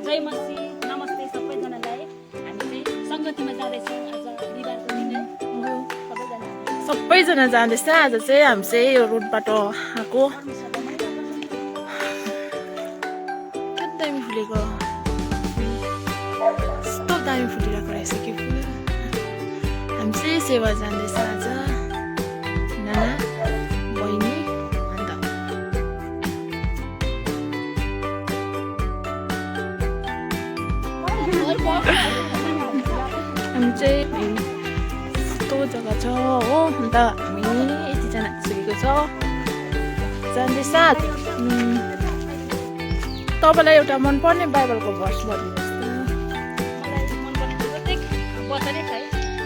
जय मसी नमस्ते सबैजनालाई। हामी चाहिँ संगतिमा जाँदैछौँ आज बिहिबारको दिन है। सबैजना जाँदैछ। आज चाहिँ हामी चाहिँ यो रोडबाट आएको। कति दामी फुलेको, यस्तो दामी फुलिरहेको रहेछ कि फुल। हामी चाहिँ सेवा जाँदैछ आज, नाना बहिनी अन्त हामी चाहिँ यस्तो जग्गा छ हो। अन्त हामी यतिजना आइसकेको छ, जाँदैछ। तपाईँलाई एउटा मनपर्ने बाइबलको भर्स भनिदिनुहोस् त। मलाई मनपर्ने प्रत्येक वचनै छ है।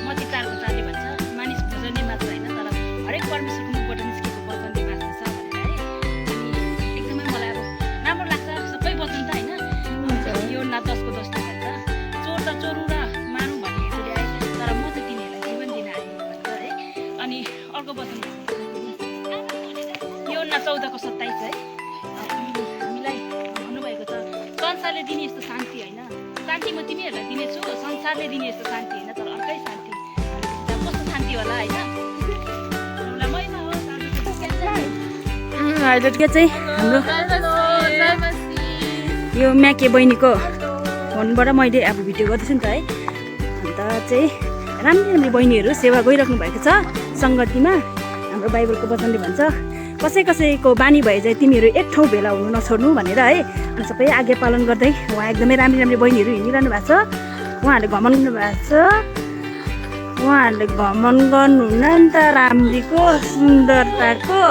मती 4:4ले भन्छ मानिस भोजनले मात्र होइन तर हरेक परमेश्वरको मुखबाट निस्केको वचनले बाँच्दछ भनेर है। अनि एकदमै मलाई अब राम्रो लाग्छ सबै वचन त होइन। यो ना 10:10 भन्छ चोर त चोरु र मानु भन्ने हेतुले आए तर म चाहिँ तिनीहरूलाई जीवन दिन आएँ भन्छ है। अनि अर्को वचन यो ना 14:27 है। हामीलाई भन्नुभएको छ संसारले दिने यस्तो शान्ति होइन, शान्ति म तिमीहरूलाई दिनेछु, संसारले दिने यस्तो शान्ति होइन तर अर्कै शान्ति। कस्तो शान्ति होला होइन। अहिले के चाहिँ हाम्रो यो म्याके बहिनीको फोनबाट मैले अब भिडियो गर्दैछु नि त है। अन्त चाहिँ राम्री राम्री बहिनीहरू सेवा गरिराख्नु भएको छ सङ्गतिमा। हाम्रो बाइबलको वचनले भन्छ कसै कसैको बानी भए चाहिँ तिमीहरू एक ठाउँ भेला हुनु नछोड्नु भनेर है। अनि सबै आज्ञा पालन गर्दै उहाँ एकदमै राम्री राम्री बहिनीहरू हिँडिरहनु भएको छ। उहाँहरूले घमन गर्नुभएको छ। उहाँहरूले घमन गर्नुहुन्न नि त राम्रीको सुन्दरताको।